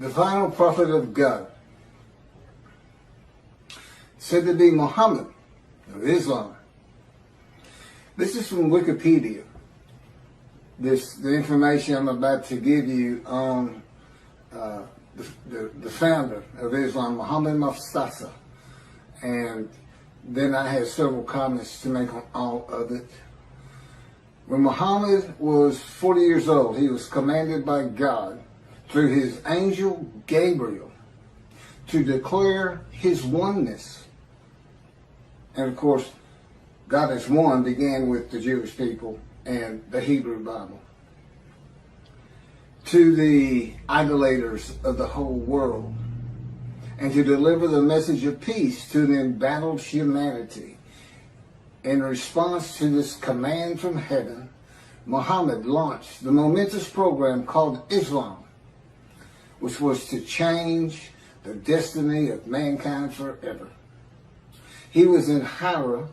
the final prophet of God, said to be Mohammad of Islam. This is from Wikipedia. The information I'm about to give you on the founder of Islam, Mohammad Mustafa. And then I have several comments to make on all of it. When Muhammad was 40 years old, he was commanded by God through his angel Gabriel to declare his oneness. And of course, God is one began with the Jewish people and the Hebrew Bible. To the idolaters of the whole world, and to deliver the message of peace to the embattled humanity. In response to this command from heaven, Muhammad launched the momentous program called Islam, which was to change the destiny of mankind forever. He was in Hira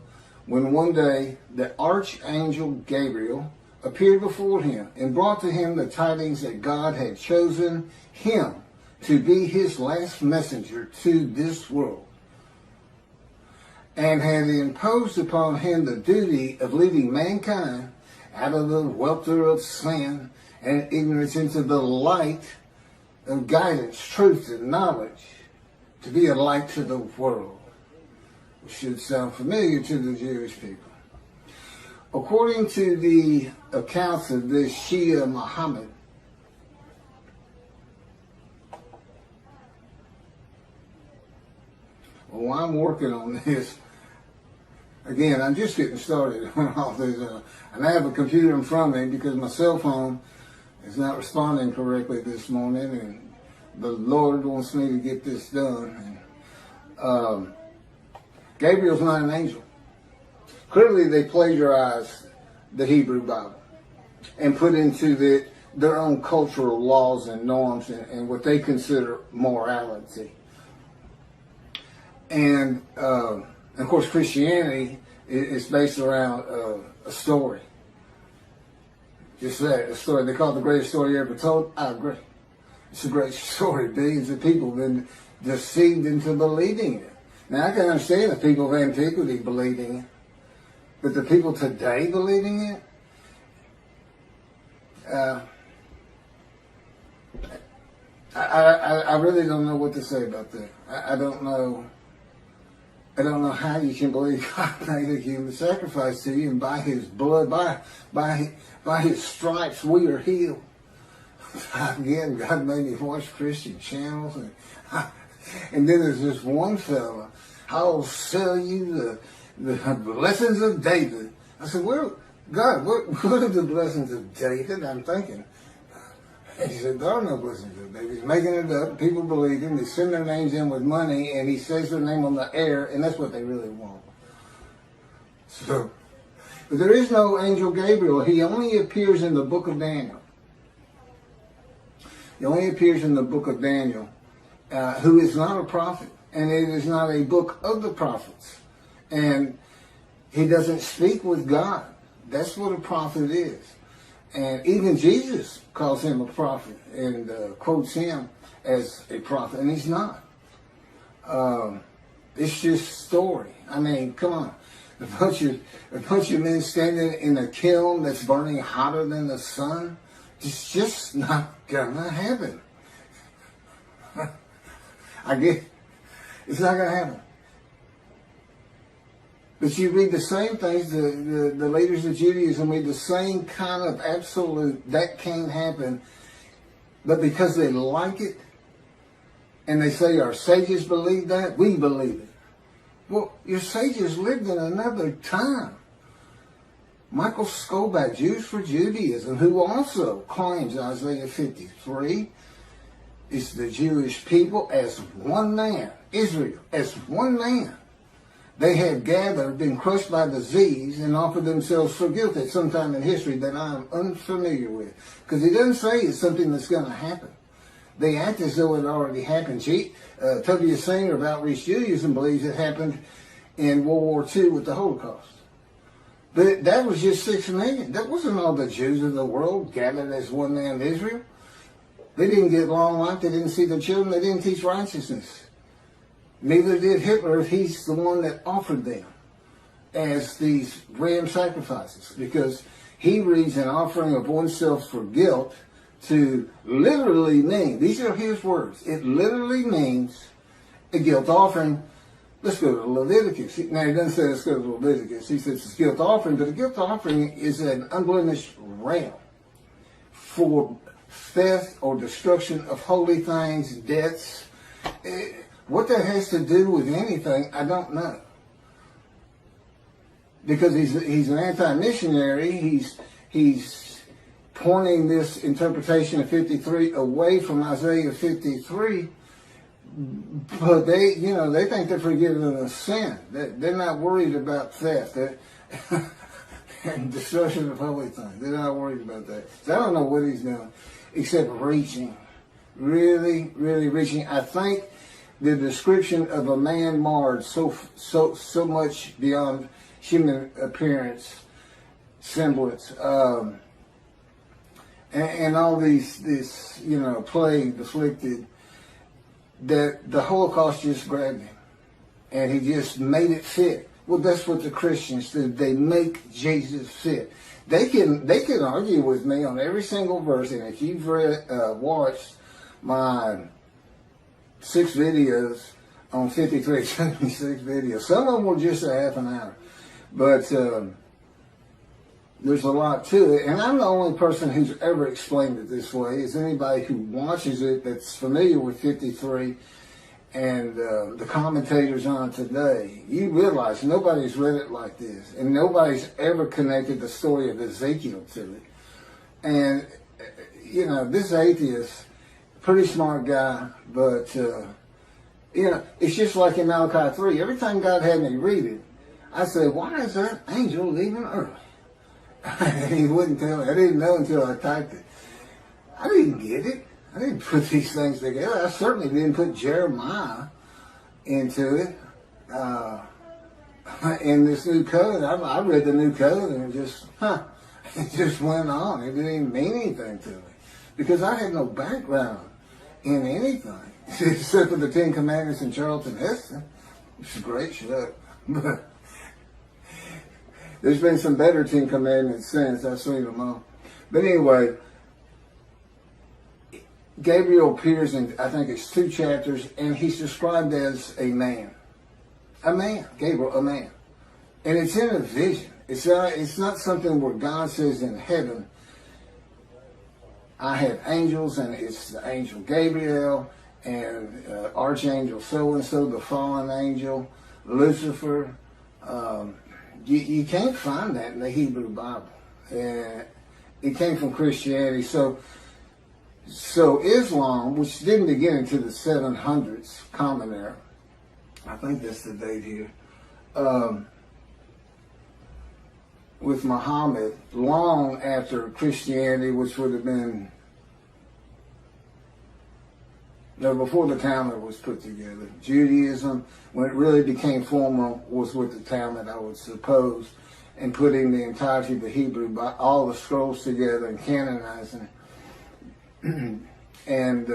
when one day the Archangel Gabriel appeared before him and brought to him the tidings that God had chosen him to be his last messenger to this world, and had imposed upon him the duty of leading mankind out of the welter of sin and ignorance into the light of guidance, truth, and knowledge, to be a light to the world, which should sound familiar to the Jewish people. According to the accounts of this Shia Muhammad, well, I'm working on this. Again, I'm just getting started on all this. And I have a computer in front of me because my cell phone is not responding correctly this morning, and the Lord wants me to get this done. And, Gabriel's not an angel. Clearly, they plagiarized the Hebrew Bible and put into their own cultural laws and norms and what they consider morality. And of course, Christianity is based around a story. Just that, a story. They call it the greatest story ever told. I agree. It's a great story. Billions of people have been deceived into believing it. Now, I can understand the people of antiquity believing it, but the people today believing it, I really don't know what to say about that. I don't know how you can believe God made a human sacrifice to you, and by his blood, by his stripes, we are healed. Again, God made me watch Christian channels, and then there's this one fella, I'll sell you the blessings of David. I said, well, God, what are the blessings of David? I'm thinking. And he said, there are no blessings of David. He's making it up. People believe him. They send their names in with money, and he says their name on the air, and that's what they really want. So, but there is no angel Gabriel. He only appears in the book of Daniel. He only appears in the book of Daniel, who is not a prophet, and it is not a book of the prophets. And he doesn't speak with God. That's what a prophet is. And even Jesus calls him a prophet and quotes him as a prophet, and he's not. It's just story. I mean, come on. A bunch of men standing in a kiln that's burning hotter than the sun, it's just not gonna happen. It's not gonna happen. But you read the same things, the leaders of Judaism read the same kind of absolute, that can't happen. But because they like it, and they say our sages believe that, we believe it. Well, your sages lived in another time. Michael Skobac, Jews for Judaism, who also claims Isaiah 53 is the Jewish people as one man, Israel as one man. They had gathered, been crushed by disease, and offered themselves for guilt at some time in history that I'm unfamiliar with. Because he doesn't say it's something that's going to happen. They act as though it already happened. Toby Singer of Outreach Judaism believes it happened in World War II with the Holocaust. But that was just 6 million. That wasn't all the Jews of the world gathered as one man Israel. They didn't get long life. They didn't see their children. They didn't teach righteousness. Neither did Hitler if he's the one that offered them as these ram sacrifices, because he reads an offering of oneself for guilt to literally mean, these are his words, it literally means a guilt offering. Let's go to Leviticus. Now, he doesn't say let's go to Leviticus. He says it's a guilt offering, but a guilt offering is an unblemished ram for theft or destruction of holy things, debts. What that has to do with anything, I don't know. Because he's an anti-missionary. He's pointing this interpretation of 53 away from Isaiah 53. But they think they're forgiven of sin. They're not worried about theft and destruction of holy things. They're not worried about that. So I don't know what he's doing, except reaching, really, really reaching. I think the description of a man marred so much beyond human appearance, semblance, and all this plague afflicted, that the Holocaust just grabbed him, and he just made it fit. Well, that's what the Christians do. They make Jesus fit. They can argue with me on every single verse, and if you've watched my 6 videos on 53, 76 videos, some of them were just a half an hour, but there's a lot to it, and I'm the only person who's ever explained it this way. Is anybody who watches it that's familiar with 53 and the commentators on it today. You realize nobody's read it like this, and nobody's ever connected the story of Ezekiel to it. And this atheist, pretty smart guy, but it's just like in Malachi 3. Every time God had me read it, I said, why is that angel leaving early? And he wouldn't tell me. I didn't know until I typed it. I didn't get it. I didn't put these things together. I certainly didn't put Jeremiah into it. In this new code, I read the new code and it just went on. It didn't even mean anything to me, because I had no background in anything except for the 10 Commandments and Charlton Heston. It's a great show. But there's been some better 10 Commandments since. I've seen them all. But anyway, Gabriel appears in, I think it's 2 chapters, and he's described as a man. A man. Gabriel, a man. And it's in a vision. It's not something where God says in heaven, I have angels, and it's the angel Gabriel, and Archangel so-and-so, the fallen angel, Lucifer. You can't find that in the Hebrew Bible. It came from Christianity. So Islam, which didn't begin until the 700s, Common Era, I think that's the date here, with Mohammad, long after Christianity, which would have been, before the Talmud was put together. Judaism, when it really became formal, was with the Talmud, I would suppose, and putting the entirety of the Hebrew, all the scrolls together and canonizing it. And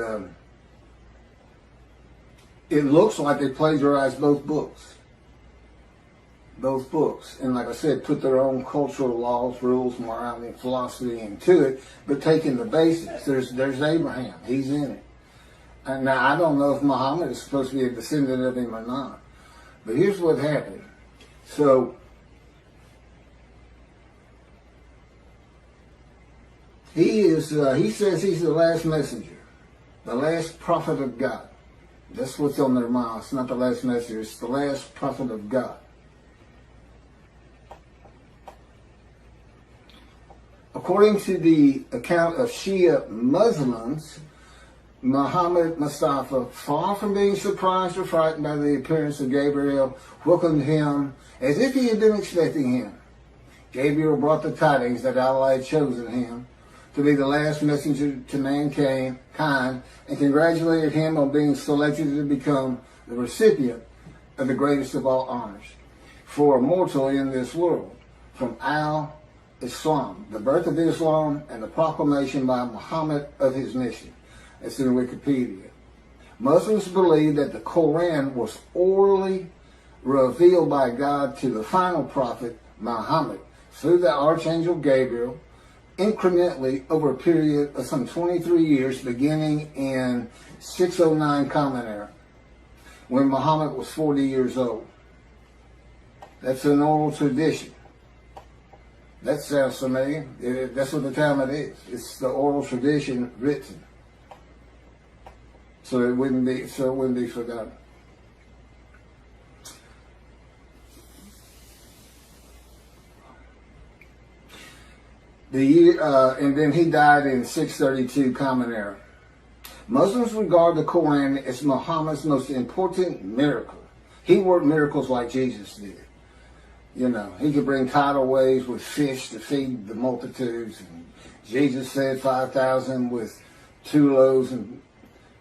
it looks like they plagiarized both books. Both books. And like I said, put their own cultural laws, rules, morality, and philosophy into it, but taking the basics. There's Abraham. He's in it. And now, I don't know if Muhammad is supposed to be a descendant of him or not. But here's what happened. So, he says he's the last messenger, the last prophet of God. That's what's on their mouth. It's not the last messenger, it's the last prophet of God. According to the account of Shia Muslims, Muhammad Mustafa, far from being surprised or frightened by the appearance of Gabriel, welcomed him as if he had been expecting him. Gabriel brought the tidings that Allah had chosen him to be the last messenger to mankind, and congratulated him on being selected to become the recipient of the greatest of all honors for a mortal in this world, from Al-Islam, the birth of Islam, and the proclamation by Muhammad of his mission. It's in Wikipedia. Muslims believe that the Quran was orally revealed by God to the final prophet, Muhammad, through the Archangel Gabriel, incrementally over a period of some 23 years, beginning in 609 Common Era, when Muhammad was 40 years old. That's an oral tradition. That sounds familiar. That's what the Talmud is. It's the oral tradition written, so it wouldn't be forgotten. The year, and then he died in 632 Common Era. Muslims regard the Quran as Muhammad's most important miracle. He worked miracles like Jesus did. You know, he could bring tidal waves with fish to feed the multitudes. And Jesus fed 5,000 with 2 loaves and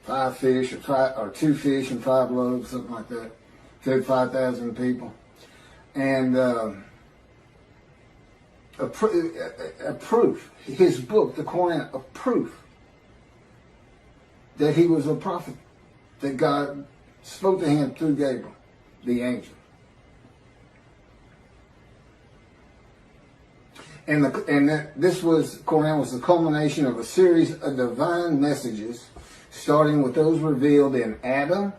5 fish, or 2 fish and 5 loaves, something like that. Fed 5,000 people. And a proof, his book, the Quran, a proof that he was a prophet, that God spoke to him through Gabriel, the angel. And this Quran was the culmination of a series of divine messages, starting with those revealed in Adam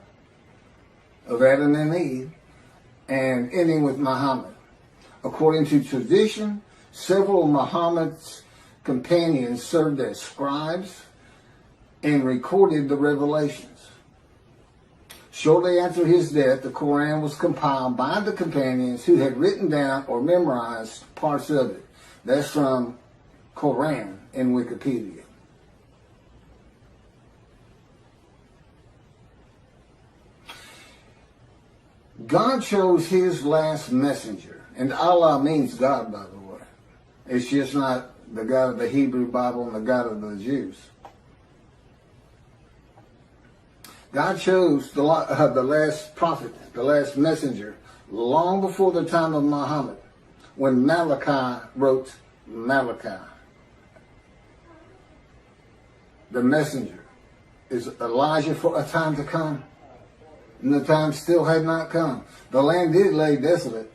and Eve, and ending with Muhammad. According to tradition, several of Muhammad's companions served as scribes and recorded the revelations. Shortly after his death, the Quran was compiled by the companions who had written down or memorized parts of it. That's from Quran in Wikipedia. God chose his last messenger. And Allah means God, by the way. It's just not the God of the Hebrew Bible and the God of the Jews. God chose the last prophet, the last messenger, long before the time of Muhammad, when Malachi wrote Malachi. The messenger is Elijah for a time to come, and the time still had not come. The land did lay desolate,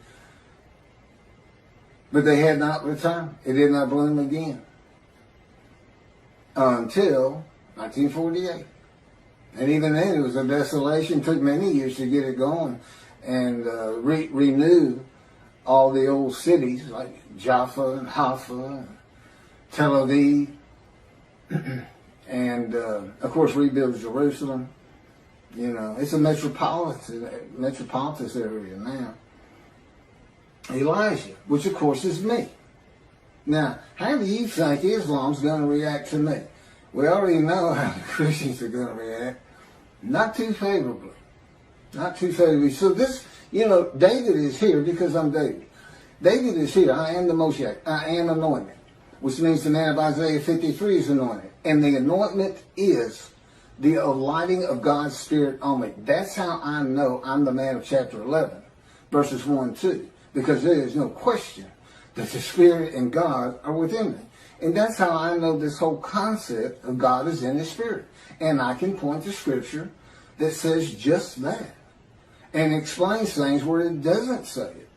but they had not returned. It did not bloom again until 1948. And even then it was a desolation. It took many years to get it going and renew all the old cities like Jaffa and Haifa and Tel Aviv, and of course rebuild Jerusalem. You know, it's a metropolitan area now. Elijah, which of course is me. Now, how do you think Islam's going to react to me? We already know how the Christians are going to react. Not too favorably. Not too favorably. So this, you know, David is here because I'm David. David is here. I am the Moshiach. I am anointed. Which means the man of Isaiah 53 is anointed. And the anointment is the alighting of God's Spirit on me. That's how I know I'm the man of chapter 11, verses 1 and 2. Because there is no question that the Spirit and God are within me. And that's how I know this whole concept of God is in His Spirit. And I can point to Scripture that says just that. And explains things where it doesn't say it.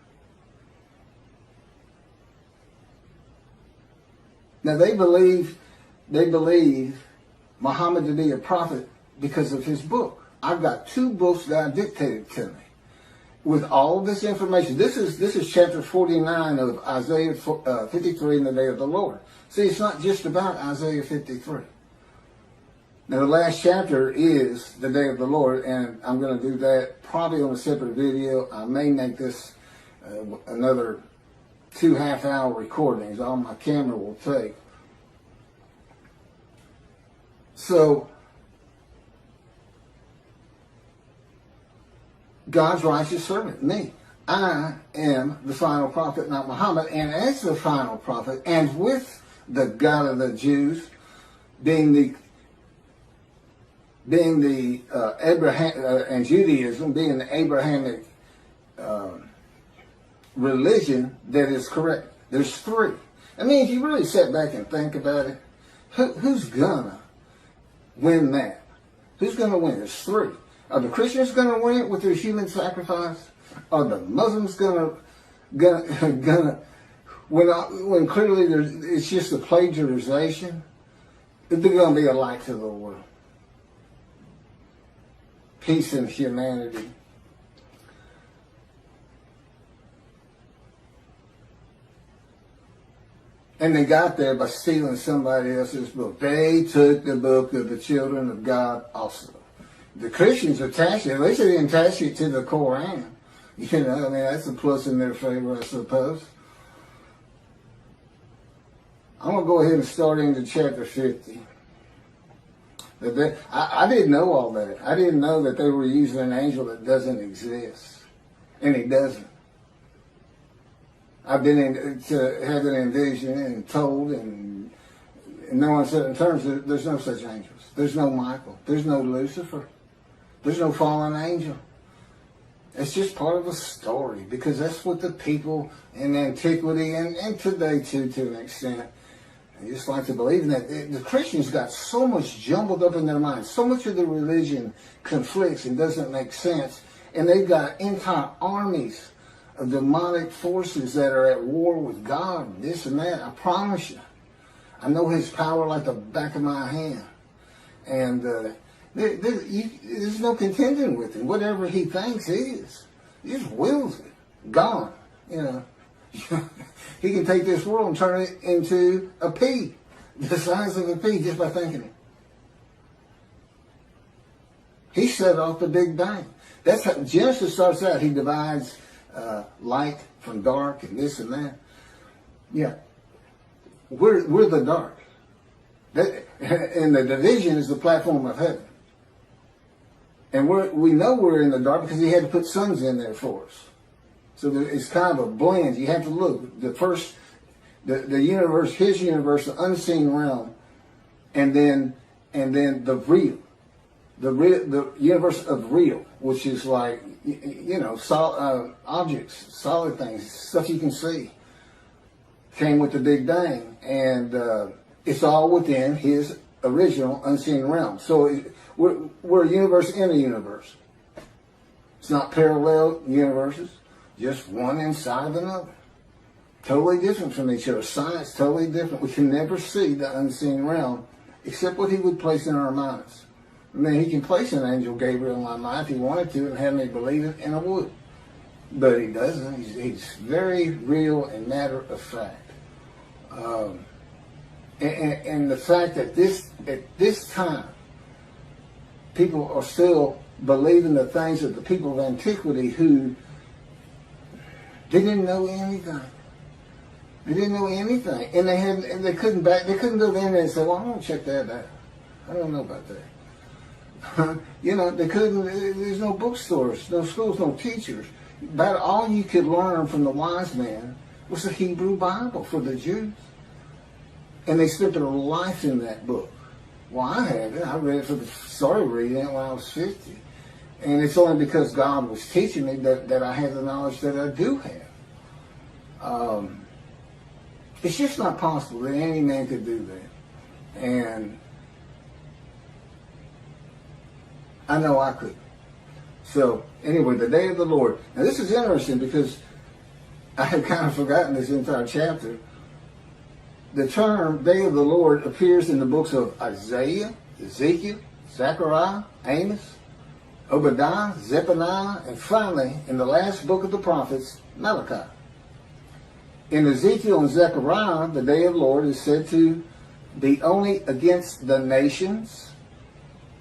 Now they believe Muhammad to be a prophet because of his book. I've got 2 books God dictated to me with all of this information. This is chapter 49 of Isaiah 53 in the day of the Lord. See, it's not just about Isaiah 53. Now, the last chapter is the day of the Lord, and I'm going to do that probably on a separate video. I may make this another 2 half-hour recordings. All my camera will take. So, God's righteous servant, me. I am the final prophet, not Muhammad. And as the final prophet, and with the God of the Jews, being the Abraham and Judaism being the Abrahamic religion that is correct. There's 3. I mean, if you really sit back and think about it, who's gonna win that? Who's going to win? There's three. Are the Christians going to win it with their human sacrifice? Are the Muslims going to when clearly it's just a plagiarization? They're going to be a light to the world. Peace and humanity. And they got there by stealing somebody else's book. They took the book of the children of God also. The Christians attached it. At least they didn't attach it to the Koran. You know, I mean, that's a plus in their favor, I suppose. I'm going to go ahead and start into chapter 50. I didn't know all that. I didn't know that they were using an angel that doesn't exist. And he doesn't. I've been to having envisioned and told and no uncertain terms that there's no such angels. There's no Michael. There's no Lucifer. There's no fallen angel. It's just part of a story because that's what the people in antiquity and today too, to an extent, I just like to believe in that. The Christians got so much jumbled up in their minds. So much of the religion conflicts and doesn't make sense. And they've got entire armies of demonic forces that are at war with God, this and that. I promise you. I know his power like the back of my hand. And there's no contending with him. Whatever he thinks is. He just wills it. Gone. You know. He can take this world and turn it into a pea. The size of a pea just by thinking it. He set off the Big Bang. That's how Genesis starts out. He divides light from dark and this and that. Yeah. We're the dark. And the division is the platform of heaven. And we know we're in the dark because he had to put suns in there for us. So it's kind of a blend. You have to look. The universe, his universe, the unseen realm, and then the real. The universe of real, which is like, you know, objects, solid things, stuff you can see, came with the Big Bang. And it's all within his original unseen realm. So we're a universe in a universe. It's not parallel universes, just one inside of another. Totally different from each other. Science, totally different. We can never see the unseen realm except what he would place in our minds. I mean, he can place an angel Gabriel in my mind if he wanted to and have me believe it, and I would. But he doesn't. He's very real and matter of fact. And the fact that at this time, people are still believing the things of the people of antiquity who didn't know anything. They didn't know anything, and they couldn't go in there and say, "Well, I want to check that out. I don't know about that." You know, they couldn't. There's no bookstores, no schools, no teachers. About all you could learn from the wise men was the Hebrew Bible for the Jews, and they spent their life in that book. Well, I had it. I read it started reading it when I was 50, and it's only because God was teaching me that I have the knowledge that I do have. It's just not possible that any man could do that, and I know I couldn't. So, anyway, the day of the Lord. Now, this is interesting because I had kind of forgotten this entire chapter. The term day of the Lord appears in the books of Isaiah, Ezekiel, Zechariah, Amos, Obadiah, Zephaniah, and finally, in the last book of the prophets, Malachi. In Ezekiel and Zechariah, the day of the Lord is said to be only against the nations,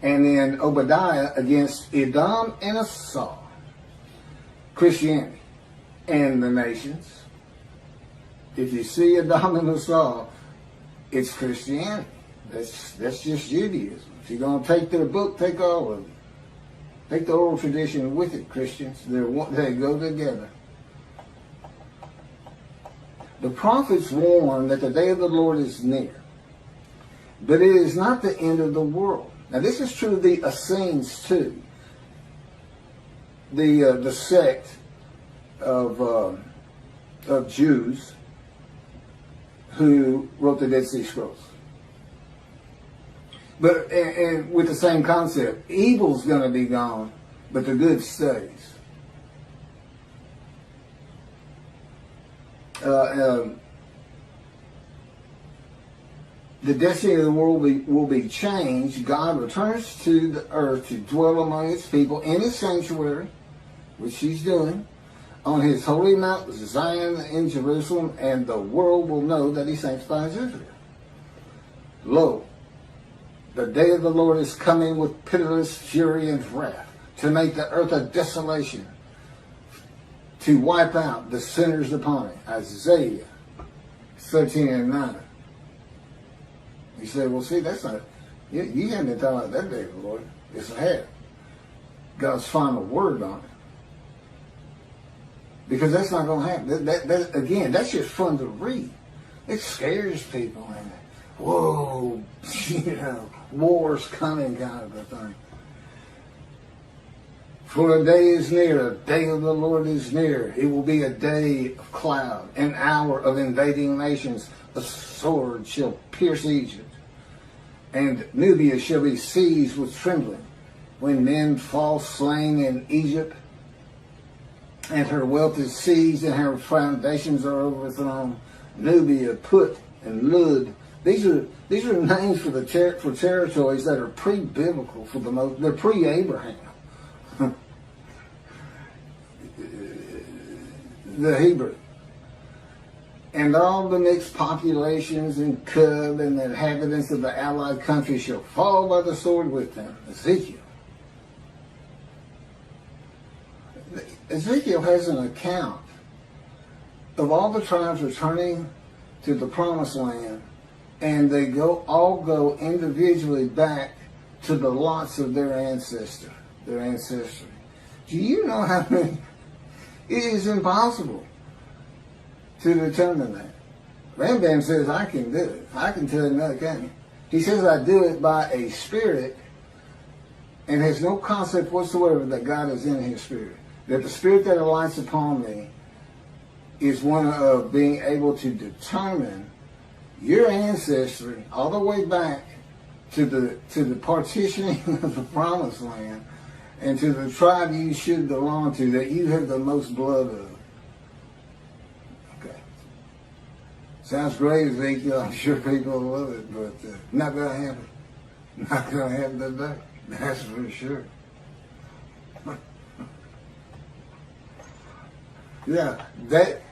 and in Obadiah against Edom and Esau, Christianity, and the nations. If you see Edom and Esau, it's Christianity. That's just Judaism. If you're going to take their book, take all of it. Take the oral tradition with it, Christians. They go together. The prophets warn that the day of the Lord is near, but it is not the end of the world. Now, this is true of the Essenes too, the sect of Jews who wrote the Dead Sea Scrolls. But and with the same concept, evil's going to be gone, but the good stays. The destiny of the world will be changed. God returns to the earth to dwell among his people in his sanctuary, which he's doing, on his holy Mount Zion in Jerusalem, and the world will know that he sanctifies Israel. Lo, the day of the Lord is coming with pitiless fury and wrath, to make the earth a desolation, to wipe out the sinners upon it. Isaiah 13:9. You say, well, see, that's not, you haven't been talking about that day of the Lord. Yes, I have. God's final word on it. Because that's not going to happen. That, again, that's just fun to read. It scares people. And, whoa, war's coming kind of a thing. For a day is near, a day of the Lord is near. It will be a day of cloud, an hour of invading nations. A sword shall pierce Egypt, and Nubia shall be seized with trembling. When men fall slain in Egypt, and her wealth is seized, and her foundations are overthrown. Nubia, Put, and Lud. These are names for for territories that are pre-biblical for the most. They're pre-Abraham. The Hebrew. And all the mixed populations in Cub and the inhabitants of the allied countries shall fall by the sword with them. Ezekiel has an account of all the tribes returning to the promised land, and they all go individually back to the lots of their ancestry. Do you know how many? It is impossible to determine that. Rambam says, I can do it. I can tell him that, can't he? He says, I do it by a spirit, and has no concept whatsoever that God is in his spirit. That the spirit that alights upon me is one of being able to determine your ancestry all the way back to the partitioning of the promised land, and to the tribe you should belong to, that you have the most blood of. Okay. Sounds great, Ezekiel. I'm sure people will love it, but not going to happen. Not going to happen today. That's for sure. Yeah,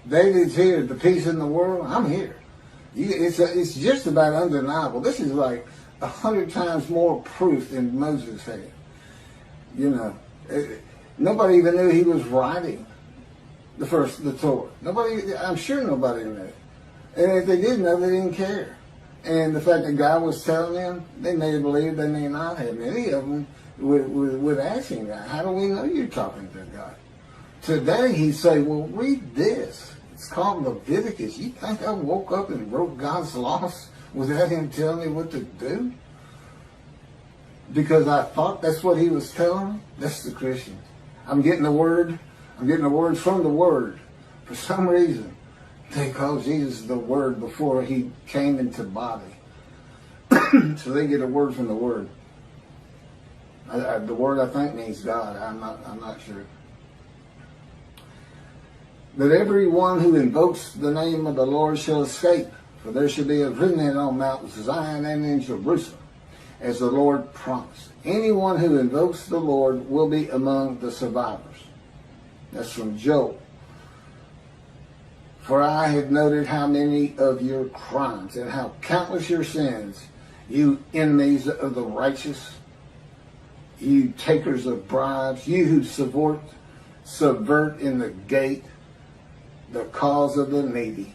David's here. The peace in the world. I'm here. It's just about undeniable. This is like 100 times more proof than Moses had. Nobody even knew he was writing the Torah. I'm sure nobody knew. And if they did know, they didn't care. And the fact that God was telling them, they may have believed, they may not have. Many of them would ask him, how do we know you're talking to God? Today he'd say, well, read this. It's called Leviticus. You think I woke up and wrote God's laws without him telling me what to do? Because I thought that's what he was telling me? That's the Christian. I'm getting the word. I'm getting the word from the word. For some reason, they call Jesus the word before he came into body. So they get a word from the word. The word, I think, means God. I'm not sure. But everyone who invokes the name of the Lord shall escape, for there shall be a remnant on Mount Zion and in Jerusalem, as the Lord promised. Anyone who invokes the Lord will be among the survivors. That's from Joel. For I have noted how many of your crimes and how countless your sins, you enemies of the righteous, you takers of bribes, you who subvert in the gate the cause of the needy.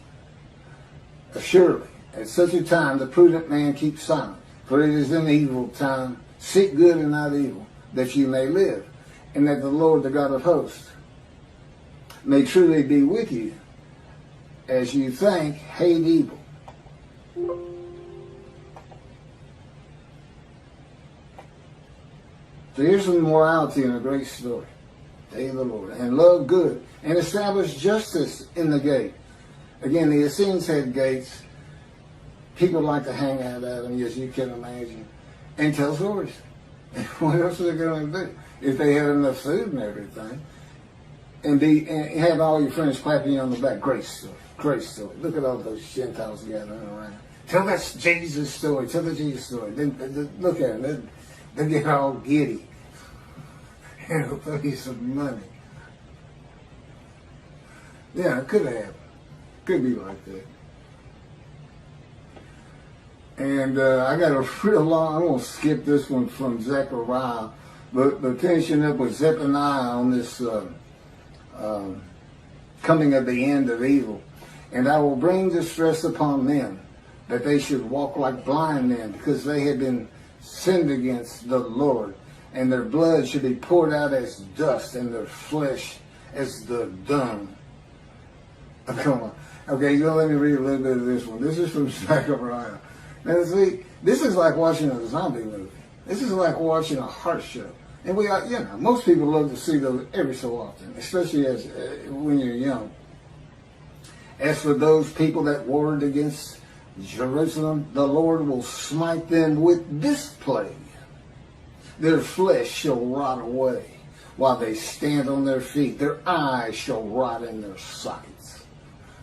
Surely, at such a time, the prudent man keeps silent, for it is an evil time. Seek good and not evil, that you may live, and that the Lord, the God of hosts, may truly be with you, as you think, hate evil. So here's some morality in a great story. Day of the Lord. And love good. And establish justice in the gate. Again, the Essenes had gates. People like to hang out at them, as you can imagine. and tell stories. What else are they going to do? If they had enough food and everything, and have all your friends clapping you on the back. Great story, great story. Look at all those Gentiles gathering around. Tell that Jesus story. Tell the Jesus story. Then look at them. They get all giddy. And they'll throw you some money. Yeah, it could happen. Could be like that. And I got a real long, I'm going to skip this one from Zechariah, but finishing up with Zephaniah on this coming of the end of evil. And I will bring distress upon them, that they should walk like blind men, because they had been sinned against the Lord. And their blood should be poured out as dust, and their flesh as the dung. Oh, come on. Okay, you know, let me read a little bit of this one. This is from Zechariah. Now, see, this is like watching a zombie movie. This is like watching a heart show. And we are, you know, most people love to see those every so often, especially as when you're young. As for those people that warred against Jerusalem, the Lord will smite them with this plague. Their flesh shall rot away while they stand on their feet. Their eyes shall rot in their sockets,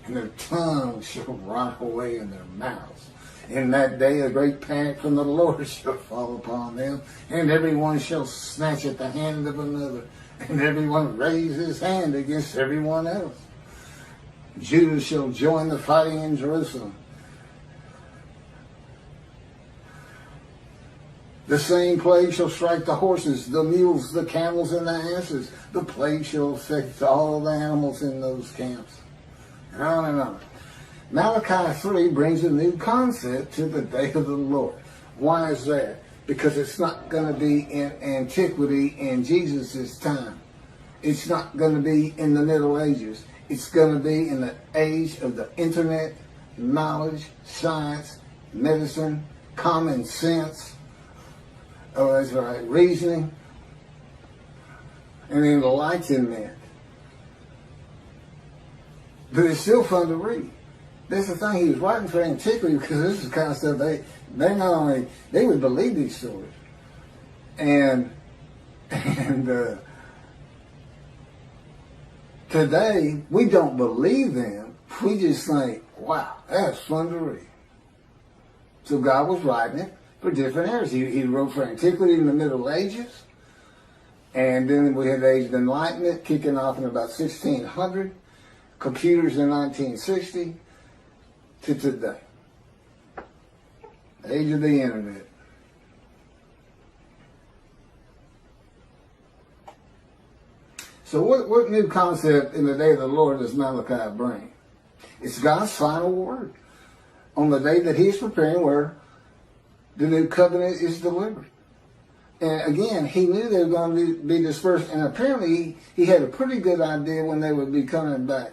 and their tongues shall rot away in their mouths. In that day a great panic from the Lord shall fall upon them, and everyone shall snatch at the hand of another, and everyone raise his hand against everyone else. Judah shall join the fighting in Jerusalem. The same plague shall strike the horses, the mules, the camels, and the asses. The plague shall affect all the animals in those camps. And on and on. Malachi 3 brings a new concept to the day of the Lord. Why is that? Because it's not going to be in antiquity in Jesus' time. It's not going to be in the Middle Ages. It's going to be in the age of the internet, knowledge, science, medicine, common sense. Oh, that's right, reasoning, and enlightenment. But it's still fun to read. That's the thing, he was writing for antiquity, because this is the kind of stuff they not only, they would believe these stories. And today, we don't believe them. We just think, wow, that's fun to read. So God was writing it for different eras. He wrote for antiquity in the Middle Ages, and then we had the Age of Enlightenment kicking off in about 1600, computers in 1960, to today. The age of the internet. So what new concept in the day of the Lord does Malachi bring? It's God's final word on the day that he's preparing, where the new covenant is delivered. And again, he knew they were going to be dispersed, and apparently he had a pretty good idea when they would be coming back.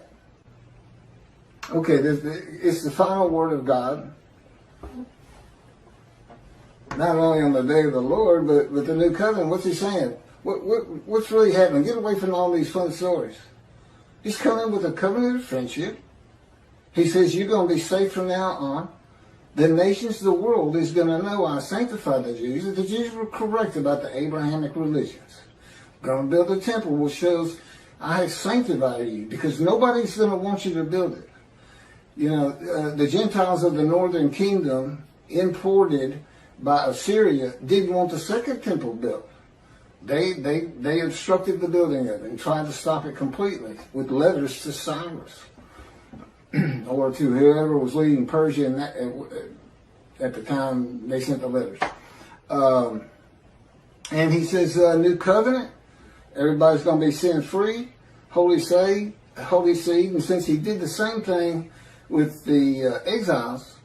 Okay, it's the final word of God, not only on the day of the Lord, but with the new covenant. What's he saying? What's really happening? Get away from all these fun stories. He's coming with a covenant of friendship. He says, you're going to be safe from now on. The nations of the world is going to know I sanctified the Jews, that the Jews were correct about the Abrahamic religions. Going to build a temple which shows I have sanctified you, because nobody's going to want you to build it. You know, the Gentiles of the northern kingdom, imported by Assyria, didn't want the second temple built. They obstructed the building of it and tried to stop it completely with letters to Cyrus or to whoever was leading Persia at the time they sent the letters. And he says, new covenant, everybody's going to be sin-free, holy seed. And since he did the same thing with the exiles,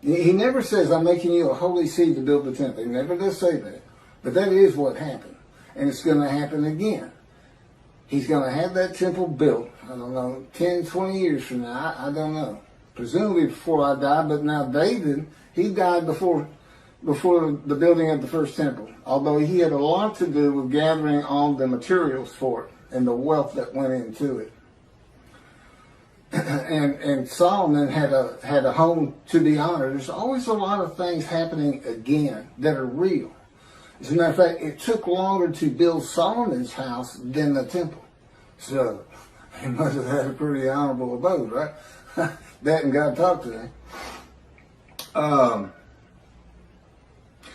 he never says, I'm making you a holy seed to build the temple. He never does say that. But that is what happened. And it's going to happen again. He's going to have that temple built, I don't know, 10, 20 years from now. I don't know. Presumably before I die. But now David, he died before the building of the first temple. Although he had a lot to do with gathering all the materials for it and the wealth that went into it. and Solomon had a home to be honored. There's always a lot of things happening again that are real. As a matter of fact, it took longer to build Solomon's house than the temple. So he must have had a pretty honorable abode, right? That and God talked to him.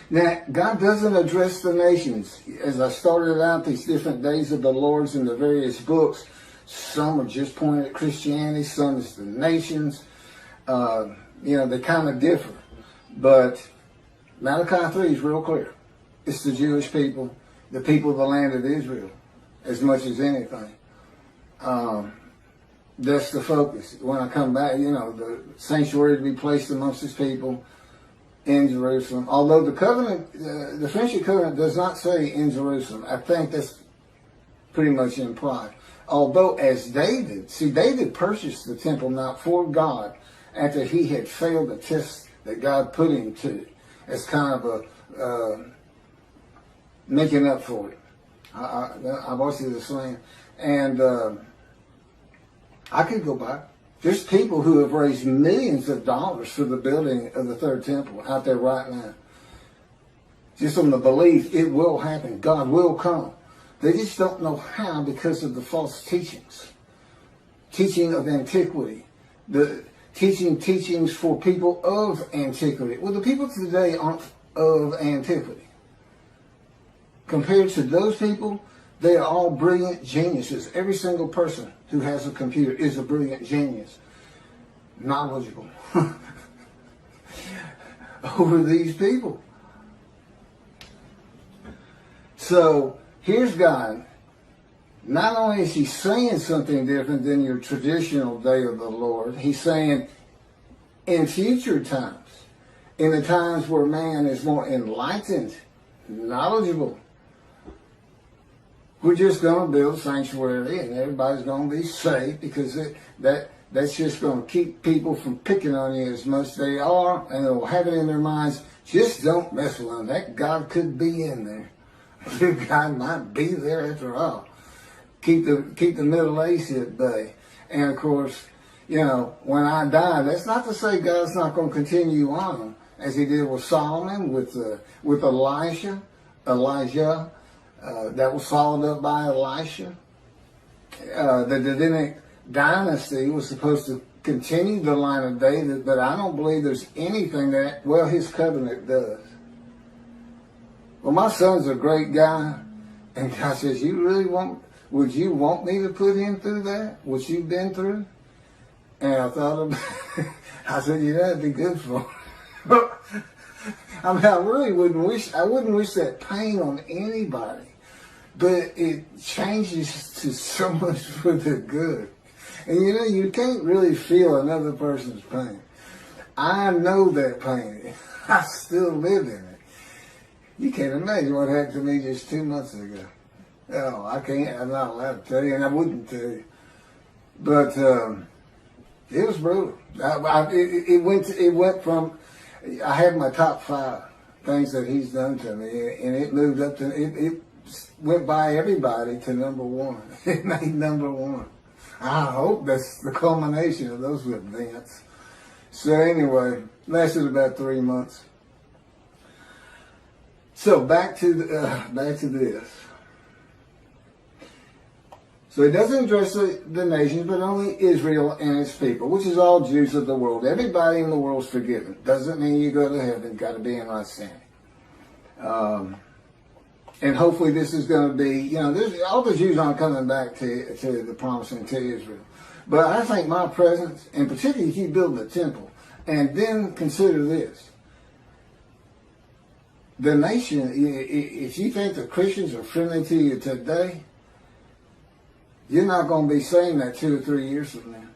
Now, God doesn't address the nations. As I started out, these different days of the Lord's in the various books, some are just pointed at Christianity, some is the nations. They kind of differ. But Malachi 3 is real clear. It's the Jewish people, the people of the land of Israel, as much as anything. That's the focus. When I come back, the sanctuary to be placed amongst his people in Jerusalem. Although the covenant, the friendship covenant does not say in Jerusalem. I think that's pretty much implied. Although as David purchased the temple not for God after he had failed the test that God put him to as kind of a making up for it. I've always said the same. And I could go back. There's people who have raised millions of dollars for the building of the third temple out there right now. Just on the belief it will happen. God will come. They just don't know how because of the false teachings. Teaching of antiquity. The teachings for people of antiquity. Well, the people today aren't of antiquity. Compared to those people, they are all brilliant geniuses. Every single person who has a computer is a brilliant genius. Knowledgeable. Over these people. So, here's God. Not only is he saying something different than your traditional day of the Lord, he's saying in future times, in the times where man is more enlightened, knowledgeable, we're just going to build a sanctuary and everybody's going to be safe because that's just going to keep people from picking on you as much as they are, and they'll have it in their minds, just don't mess with them. That God could be in there. God might be there after all. Keep the Middle East at bay. And of course, when I die, that's not to say God's not going to continue on as he did with Solomon, with Elijah, that was followed up by Elisha. The Davidic dynasty was supposed to continue the line of David, but I don't believe there's anything that, his covenant does. Well, my son's a great guy, and God says, would you want me to put him through that? What you've been through? And I thought about it. I said, that'd be good for him. I mean, I wouldn't wish that pain on anybody, but it changes to so much for the good. And you can't really feel another person's pain. I know that pain. I still live in it. You can't imagine what happened to me just 2 months ago. Oh, I can't. I'm not allowed to tell you, and I wouldn't tell you. But it was brutal. It went from. I had my top 5 things that he's done to me, and it moved up to, it went by everybody to number 1. It made number 1. I hope that's the culmination of those events. So anyway, lasted about 3 months. So back to this. So it doesn't address the nations, but only Israel and its people, which is all Jews of the world. Everybody in the world is forgiven. Doesn't mean you go to heaven. Got to be in right standing. And hopefully this is going to be, all the Jews aren't coming back to the promised land, to Israel. But I think my presence, and particularly if you build a temple, and then consider this. The nation, if you think the Christians are friendly to you today, you're not going to be saying that 2 or 3 years from now.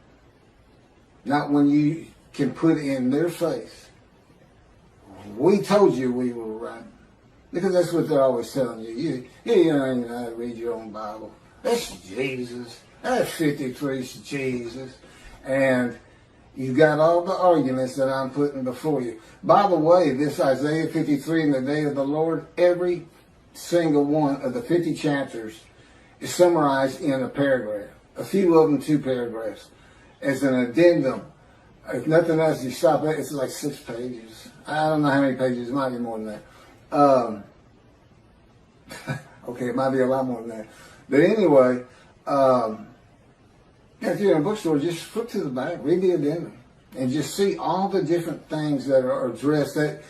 Not when you can put in their face, we told you we were right. Because that's what they're always telling you. You don't even know how to read your own Bible. That's Jesus. That's 53's Jesus. And you've got all the arguments that I'm putting before you. By the way, this Isaiah 53 in the day of the Lord, every single one of the 50 chapters is summarized in a paragraph. A few of them 2 paragraphs. as an addendum. If nothing else, you stop it. It's like 6 pages. I don't know how many pages. It might be more than that. Okay, it might be a lot more than that. But anyway, if you're in a bookstore, just flip to the back, read the addendum, and just see all the different things that are addressed that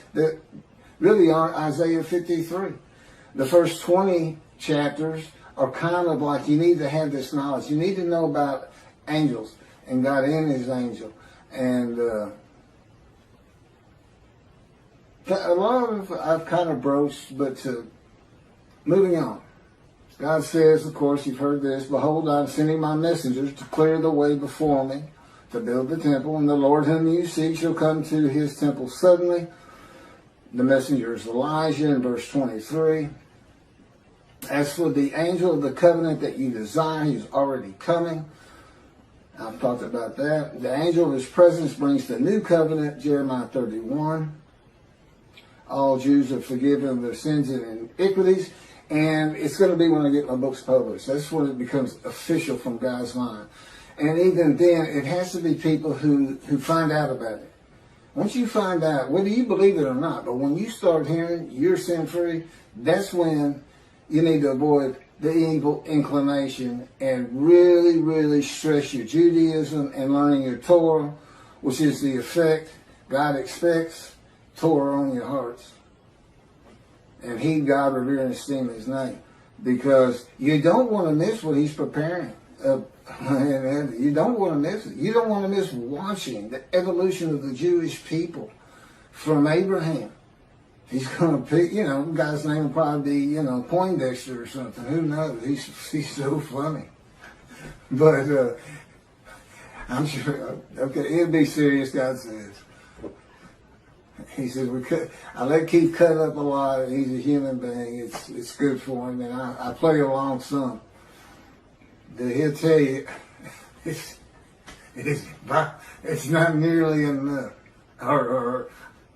really aren't Isaiah 53. The first 20 chapters are kind of like, you need to have this knowledge. You need to know about angels and God in his angel. And a lot of I've kind of broached, but moving on. God says, of course, you've heard this, behold, I'm sending my messengers to clear the way before me, to build the temple, and the Lord whom you seek shall come to his temple suddenly. The messenger is Elijah in verse 23. As for the angel of the covenant that you desire, he is already coming. I've talked about that. The angel of his presence brings the new covenant, Jeremiah 31. All Jews are forgiven of their sins and iniquities. And it's going to be when I get my books published. That's when it becomes official from God's mind. And even then, it has to be people who find out about it. Once you find out, whether you believe it or not, but when you start hearing you're sin free, that's when you need to avoid the evil inclination and really, really stress your Judaism and learning your Torah, which is the effect God expects, Torah on your hearts. And heed God, revere, and esteem his name. Because you don't want to miss what he's preparing. You don't want to miss it. You don't want to miss watching the evolution of the Jewish people from Abraham. He's going to pick, guy's name will probably be, Poindexter or something. Who knows? He's so funny. But I'm sure, okay, it'll be serious, God says. He says, I let Keith cut up a lot. He's a human being. It's good for him. And I play along some. He'll tell you, it's not nearly enough. Or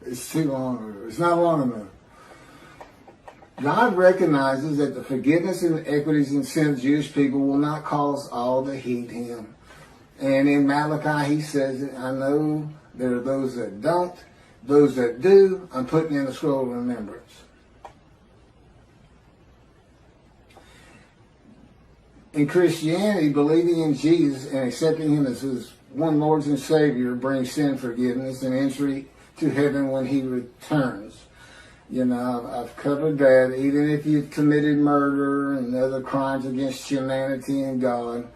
it's too long. Or it's not long enough. God recognizes that the forgiveness and equities and sin of Jewish people will not cause all to heed him. And in Malachi, he says, I know there are those that don't. Those that do, I'm putting in the scroll of remembrance. In Christianity, believing in Jesus and accepting him as his one Lord and Savior brings sin forgiveness and entry to heaven when he returns. I've covered that. Even if you've committed murder and other crimes against humanity and God,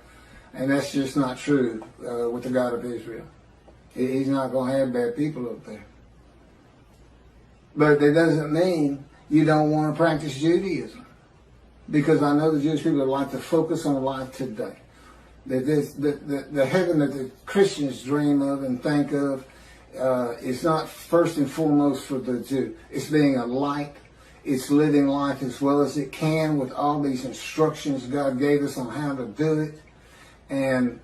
and that's just not true with the God of Israel. He's not going to have bad people up there. But that doesn't mean you don't want to practice Judaism. Because I know the Jewish people like to focus on life today. The heaven that the Christians dream of and think of is not first and foremost for the Jew. It's being a light. It's living life as well as it can with all these instructions God gave us on how to do it. And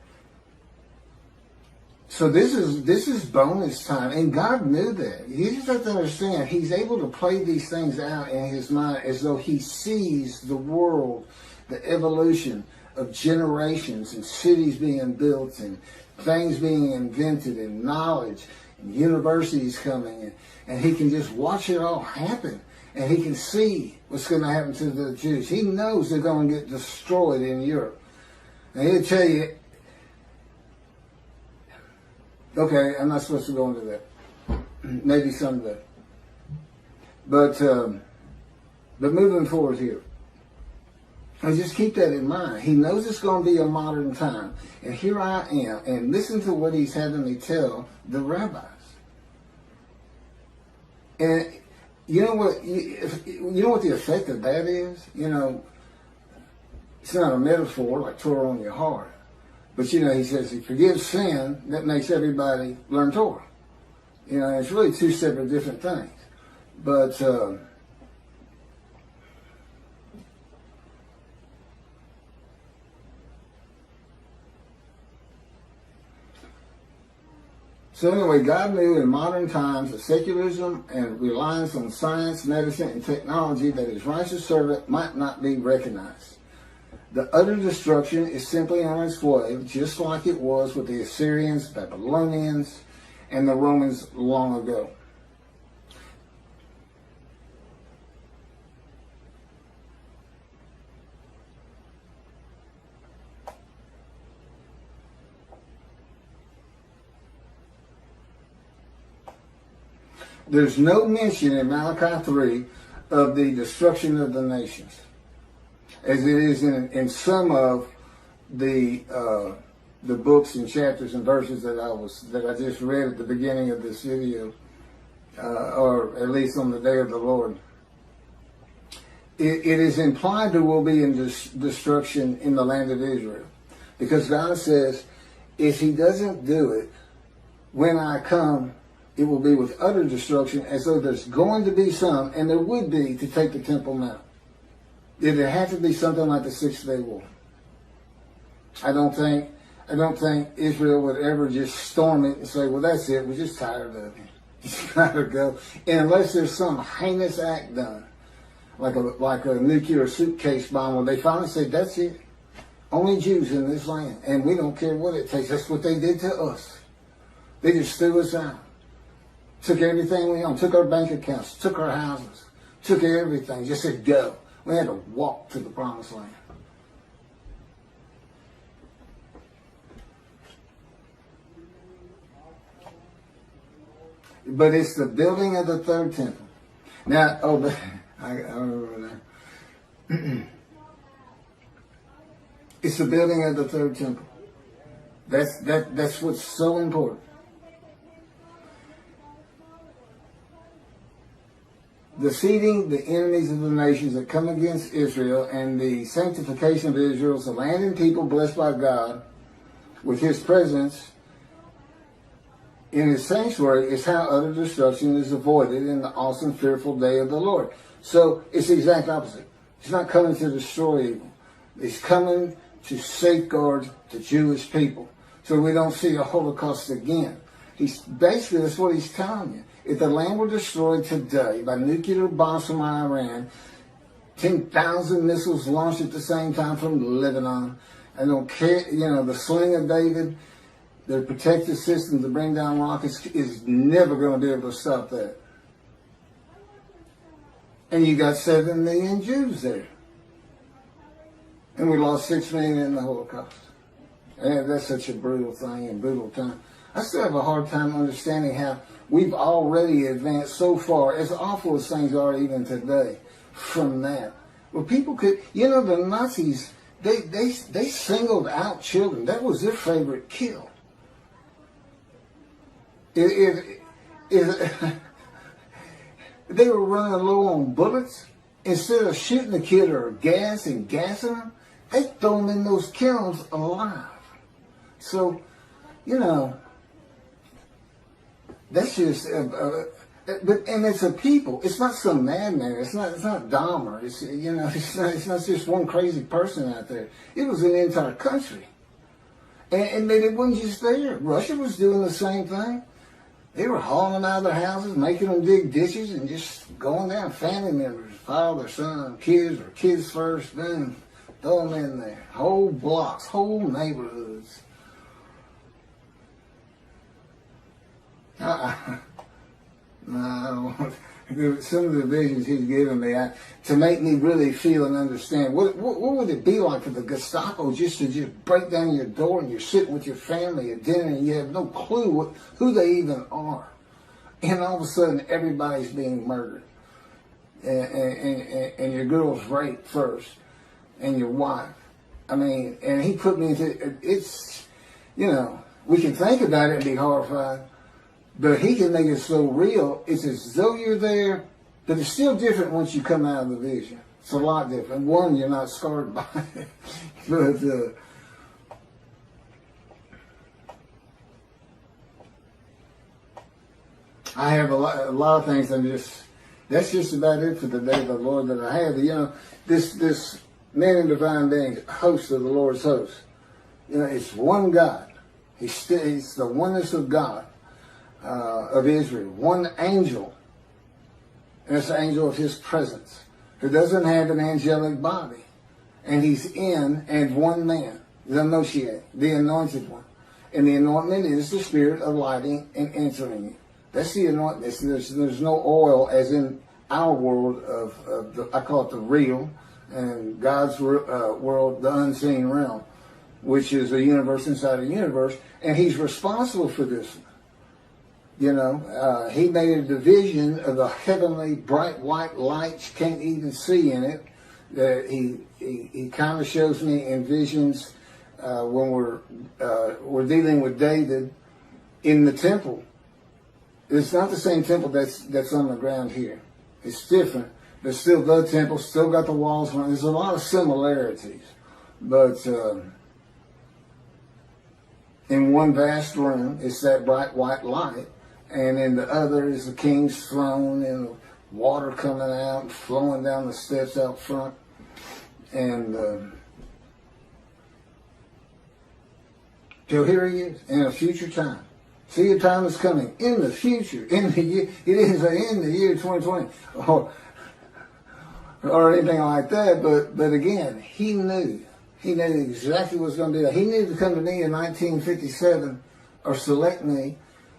so this is bonus time, and God knew that. You just have to understand, he's able to play these things out in his mind as though he sees the world, the evolution of generations and cities being built and things being invented and knowledge and universities coming in. And he can just watch it all happen. And he can see what's going to happen to the Jews. He knows they're going to get destroyed in Europe. And he'll tell you, okay, I'm not supposed to go into that. Maybe someday. But moving forward here, and just keep that in mind. He knows it's going to be a modern time. And here I am, and listen to what he's having me tell the rabbis. And you know what? You know what the effect of that is? It's not a metaphor like Torah on your heart. But he says he forgives sin, that makes everybody learn Torah. It's really two separate different things. But so anyway, God knew in modern times that secularism and reliance on science, medicine, and technology that his righteous servant might not be recognized. The utter destruction is simply on its way, just like it was with the Assyrians, Babylonians, and the Romans long ago. There's no mention in Malachi 3 of the destruction of the nations, as it is in some of the books and chapters and verses that I just read at the beginning of this video, or at least on the day of the Lord. It is implied there will be destruction in the land of Israel, because God says, if He doesn't do it, when I come, it will be with utter destruction, as though there's going to be some, and there would be, to take the Temple Mount. It'd have to be something like the 6-day war. I don't think Israel would ever just storm it and say, well, that's it, we're just tired of it. Just gotta go. And unless there's some heinous act done, like a nuclear suitcase bomb, where they finally say, that's it. Only Jews in this land, and we don't care what it takes. That's what they did to us. They just threw us out. Took everything we owned, took our bank accounts, took our houses, took everything, just said go. We had to walk to the promised land. But it's the building of the third temple. Now, I remember that. It's the building of the third temple. That's what's so important. Defeating the enemies of the nations that come against Israel, and the sanctification of Israel, the land and people blessed by God with His presence in His sanctuary, is how utter destruction is avoided in the awesome, fearful day of the Lord. So it's the exact opposite. He's not coming to destroy evil. He's coming to safeguard the Jewish people, so we don't see a Holocaust again. Basically, that's what He's telling you. If the land were destroyed today by nuclear bombs from Iran, 10,000 missiles launched at the same time from Lebanon, I don't care, the sling of David, their protective system to bring down rockets is never going to be able to stop that. And you got 7 million Jews there. And we lost 6 million in the Holocaust. And that's such a brutal thing and brutal time. I still have a hard time understanding how we've already advanced so far, as awful as things are even today, from that. Well, people could, the Nazis, they singled out children. That was their favorite kill. If they were running low on bullets, instead of shooting the kid or gas and gassing them, they throw them in those kilns alive. So, that's just, and it's a people. It's not some madman. It's not Dahmer. It's not just one crazy person out there. It was an entire country, and it wasn't just there. Russia was doing the same thing. They were hauling them out of their houses, making them dig ditches, and just going down. Family members, father, son, kids, or kids first, then throw them in there. Whole blocks, whole neighborhoods. No, I don't want some of the visions he's given me to make me really feel and understand what would it be like for the Gestapo just to break down your door and you're sitting with your family at dinner and you have no clue who they even are, and all of a sudden everybody's being murdered, and your girl's raped first, and your wife. I mean, and he put me into it's, we can think about it and be horrified. But he can make it so real, it's as though you're there, but it's still different once you come out of the vision. It's a lot different. One, you're not scarred by it. But I have a lot of things that's just about it for the day of the Lord that I have. This man in divine being, host of the Lord's host. It's one God. He's the oneness of God. Of Israel, one angel, and it's the angel of His presence, who doesn't have an angelic body, and he's in as one man, the Moshiach, the anointed one. And the anointment is the spirit of lighting and answering it. That's the anointment. There's no oil as in our world of the, I call it the real, and God's world, the unseen realm, which is a universe inside a universe, and he's responsible for this. You know, he made a division of the heavenly bright white lights, can't even see in it. That he kind of shows me in visions when we're dealing with David in the temple. It's not the same temple that's on the ground here. It's different. There's still the temple, still got the walls. There's a lot of similarities, but in one vast room, it's that bright white light. And in the other is the king's throne and water coming out and flowing down the steps out front. And till here he is in a future time. See, a time is coming in the future, in the year, it didn't say in the year 2020 or anything like that, but again, he knew exactly what was going to be. He knew to come to me in 1957 or select me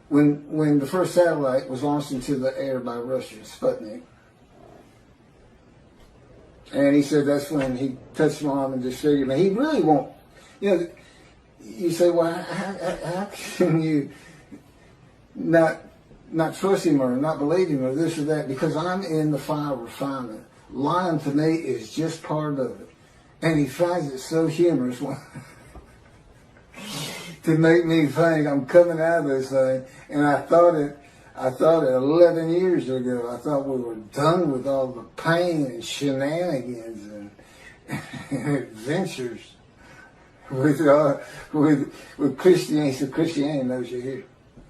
when the first satellite was launched into the air by Russia, Sputnik. And he said that's when he touched my arm and disfigured me. He really won't. You know, you say, well, how can you not trust him or not believe him or this or that? Because I'm in the fire of refinement. Lying to me is just part of it. And he finds it so humorous when to make me think I'm coming out of this thing. And I thought it 11 years ago. I thought we were done with all the pain and shenanigans and adventures with Christianity. So Christianity knows you're here.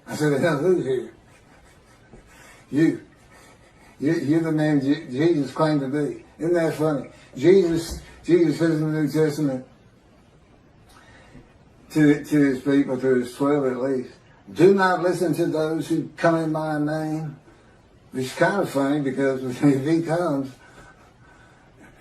I said, now who's here? You're the man Jesus claimed to be. Isn't that funny? Jesus says in the New Testament to his people, to his 12 at least, do not listen to those who come in my name. It's kind of funny because if he comes,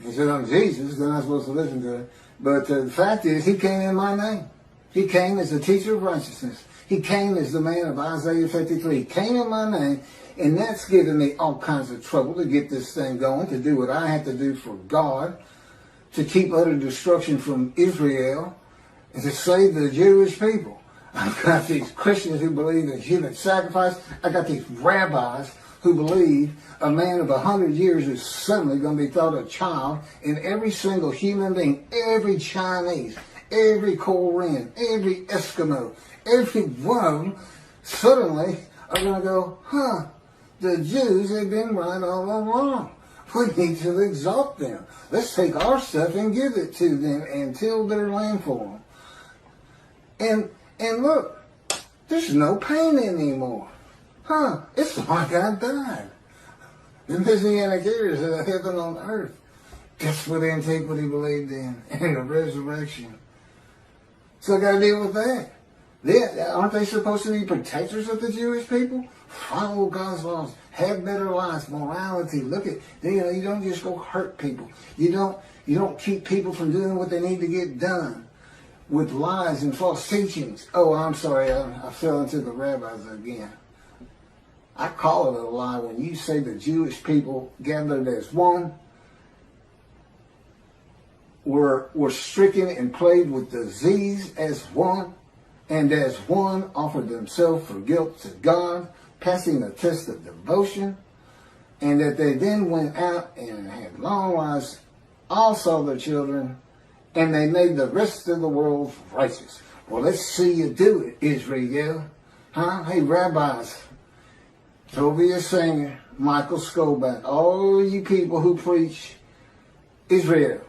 he said, I'm Jesus, then I'm supposed to listen to him. But the fact is, he came in my name. He came as the teacher of righteousness. He came as the man of Isaiah 53. He came in my name, and that's given me all kinds of trouble to get this thing going, to do what I have to do for God, to keep utter destruction from Israel, and to save the Jewish people. I've got these Christians who believe in human sacrifice. I got these rabbis who believe a man of 100 years is suddenly going to be thought a child, and every single human being, every Chinese, every Korean, every Eskimo, every one of them suddenly are going to go, the Jews have been right all along. We need to exalt them. Let's take our stuff and give it to them and till their land for them. And look, there's no pain anymore. It's like I died. The Messianic eras of heaven on earth. That's what antiquity believed in, and the resurrection. So I got to deal with that. Aren't they supposed to be protectors of the Jewish people? Follow God's laws, have better lives, morality. Look at, you don't just go hurt people. You don't keep people from doing what they need to get done with lies and false teachings. Oh, I'm sorry, I fell into the rabbis again. I call it a lie when you say the Jewish people gathered as one were stricken and plagued with disease as one, and as one offered themselves for guilt to God, passing the test of devotion, and that they then went out and had long lives, all saw their children, and they made the rest of the world righteous. Well, let's see you do it, Israel. Hey, rabbis, Tobiah Singer, Michael Skoback, all you people who preach Israel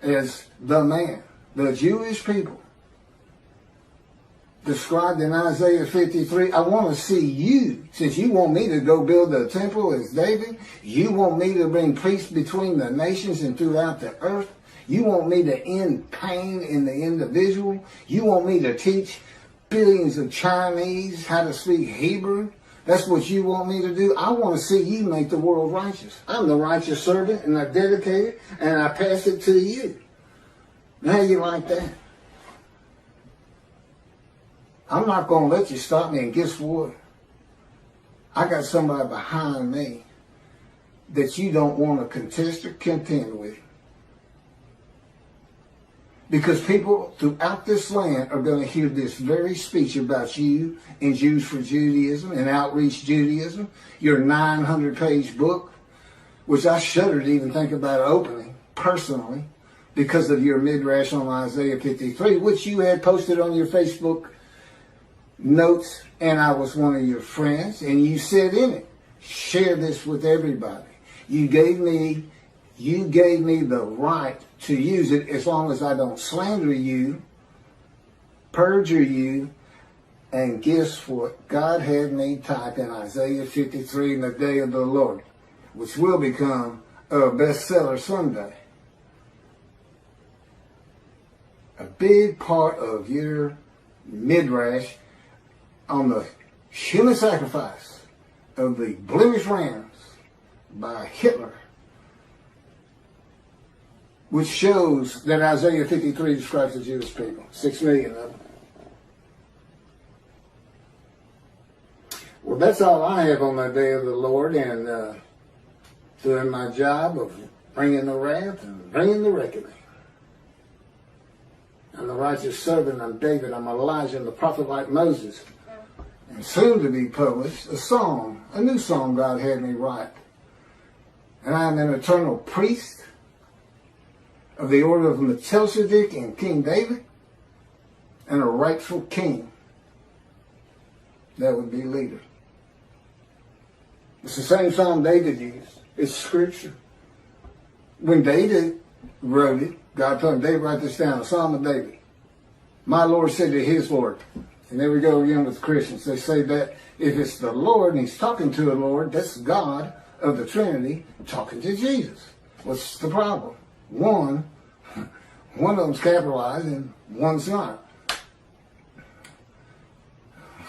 as the man, the Jewish people, described in Isaiah 53, I want to see you, since you want me to go build a temple as David, you want me to bring peace between the nations and throughout the earth, you want me to end pain in the individual, you want me to teach billions of Chinese how to speak Hebrew, That's what you want me to do? I want to see you make the world righteous. I'm the righteous servant, and I dedicate it, and I pass it to you. How you like that? I'm not going to let you stop me, and guess what? I got somebody behind me that you don't want to contest or contend with. Because people throughout this land are going to hear this very speech about you and Jews for Judaism and Outreach Judaism, your 900-page book, which I shudder to even think about opening personally because of your midrash on Isaiah 53, which you had posted on your Facebook notes, and I was one of your friends, and you said in it, share this with everybody. You gave me the right to use it as long as I don't slander you, perjure you, and guess what? God had me type in Isaiah 53 in the day of the Lord, which will become a bestseller someday. A big part of your midrash on the human sacrifice of the blemished rams by Hitler, which shows that Isaiah 53 describes the Jewish people, 6 million of them. Well, that's all I have on the day of the Lord, and doing my job of bringing the wrath and bringing the reckoning. I'm the righteous servant, I'm David, I'm Elijah, and the prophet like Moses. And soon to be published, a new song God had me write. And I am an eternal priest of the order of Melchizedek and King David, and a rightful king. That would be leader. It's the same song David used. It's scripture. When David wrote it, God told him, David, write this down, a Psalm of David. My Lord said to his Lord. And there we go again with Christians. They say that if it's the Lord and he's talking to the Lord, that's God of the Trinity talking to Jesus. What's the problem? One of them's capitalized and one's not.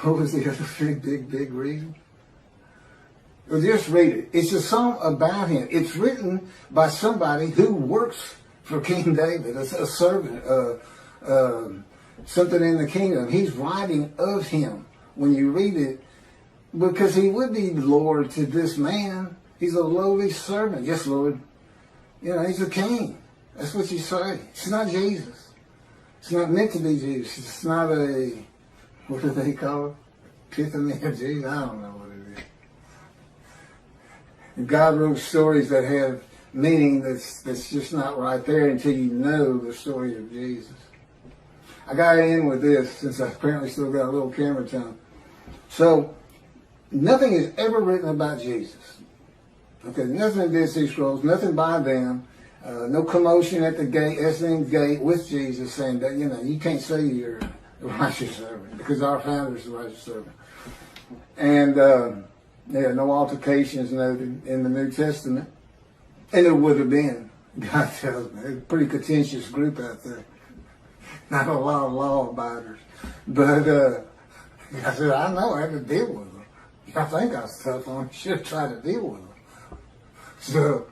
What was the other big reason? Well, just read it. It's a song about him. It's written by somebody who works for King David, a servant, something in the kingdom. He's writing of him when you read it, because he would be Lord to this man. He's a lowly servant. Yes, Lord. You know, he's a king. That's what you say. It's not Jesus. It's not meant to be Jesus. It's not a, what do they call it? Epiphany of Jesus? I don't know what it is. And God wrote stories that have meaning that's just not right there until you know the story of Jesus. I got to end with this, since I apparently still got a little camera time. So, nothing is ever written about Jesus. Okay, nothing in Dead Sea Scrolls, nothing by them. No commotion at the gate, Essening gate with Jesus saying that, you can't say you're the righteous servant, because our founder is the righteous servant. And, no altercations noted in the New Testament. And it would have been, God tells me, a pretty contentious group out there. Not a lot of law abiders. But I said, I know, I had to deal with them. I think I was tough on them. Should have tried to deal with them. So,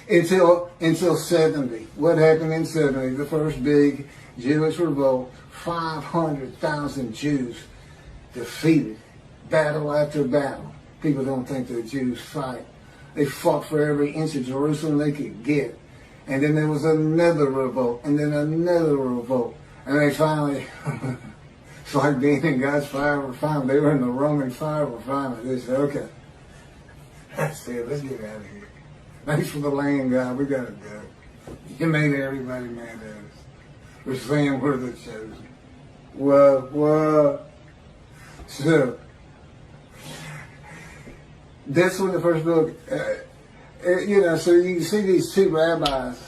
until 70. What happened in 70? The first big Jewish revolt. 500,000 Jews defeated. Battle after battle. People don't think the Jews fight. They fought for every inch of Jerusalem they could get. And then there was another revolt, and then another revolt. And they finally, it's like being in God's fire refinement. They were in the Roman fire refinement. They said, okay, that's it, let's get out of here. Thanks for the land, God, we got to go. You made everybody mad at us. We're saying we're the chosen. What? So, that's when the first book, so you can see these two rabbis,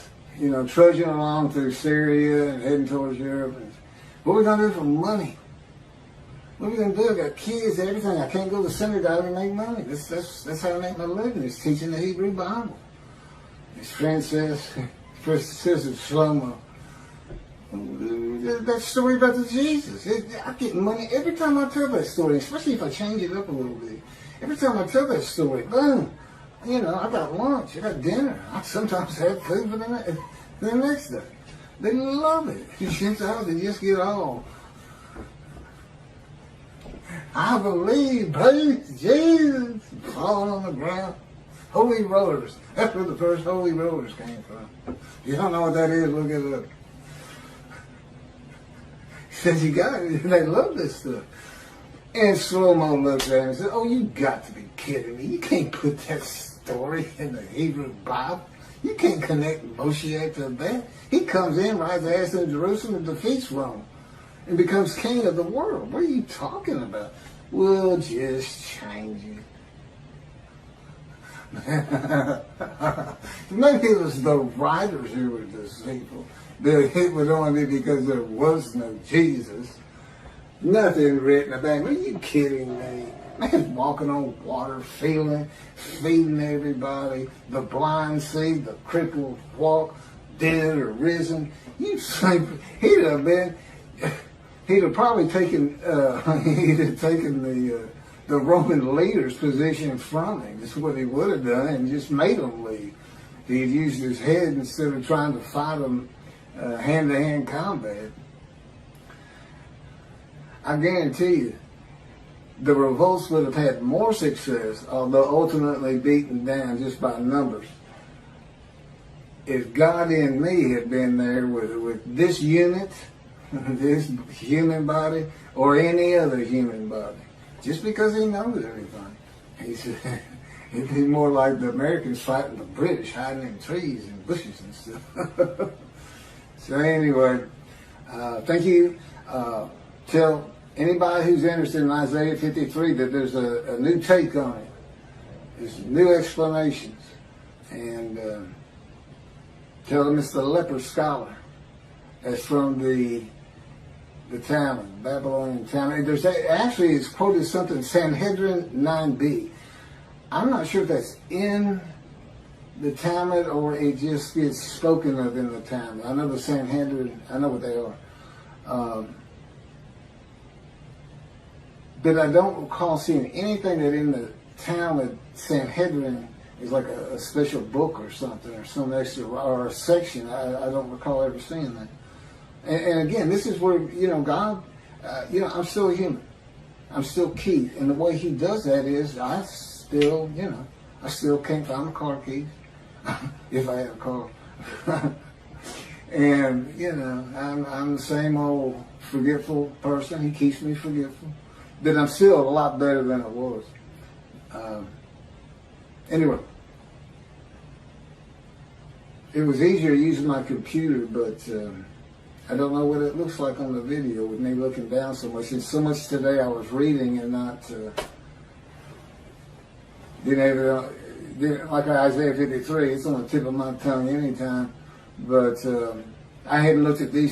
trudging along through Syria and heading towards Europe. And what are we going to do for money? What are we going to do? I got kids, everything. I can't go to synagogue and make money. That's how I make my living, is teaching the Hebrew Bible. His friend says, it's Shlomo, That story about the Jesus. I get money every time I tell that story, especially if I change it up a little bit. Every time I tell that story, boom, I got lunch, I got dinner. I sometimes have food for the next day. They love it. They just get all. I believe, praise Jesus, falling on the ground. Holy rollers. That's where the first holy rollers came from. If you don't know what that is, look it up. He says, you got it. They love this stuff. And Slow-Mo looks at him and says, oh, you got to be kidding me. You can't put that story in the Hebrew Bible. You can't connect Moshiach to that. He comes in, rides ass in Jerusalem, and defeats Rome, and becomes king of the world. What are you talking about? We'll just change it. Maybe it was the writers who were deceitful. It was only because there was no Jesus. Nothing written about him. Are you kidding me? Man's walking on water, feeding everybody. The blind see, the crippled walk, dead or risen. You think he'd have probably taken the Roman leader's position from him. That's what he would have done, and just made them leave. He'd used his head instead of trying to fight them hand-to-hand combat. I guarantee you, the revolts would have had more success, although ultimately beaten down just by numbers, if God in me had been there with this unit, this human body, or any other human body. Just because he knows everything. He said, it'd be more like the Americans fighting the British, hiding in trees and bushes and stuff. So anyway, thank you. Tell anybody who's interested in Isaiah 53 that there's a new take on it. There's new explanations. And tell them it's the leper scholar. That's from the Talmud, Babylonian Talmud. There's actually, it's quoted something, Sanhedrin 9b. I'm not sure if that's in the Talmud or it just gets spoken of in the Talmud. I know the Sanhedrin, I know what they are. But I don't recall seeing anything that in the Talmud, Sanhedrin is like a special book or something, or some extra, or a section. I don't recall ever seeing that. And again, this is where, God, I'm still a human. I'm still Keith. And the way he does that is I still can't find my car keys. If I have a car. And, I'm the same old forgetful person. He keeps me forgetful. But I'm still a lot better than I was. Anyway. It was easier using my computer, but I don't know what it looks like on the video with me looking down so much. And so much today I was reading and not being able to, like Isaiah 53, it's on the tip of my tongue anytime. But I hadn't looked at these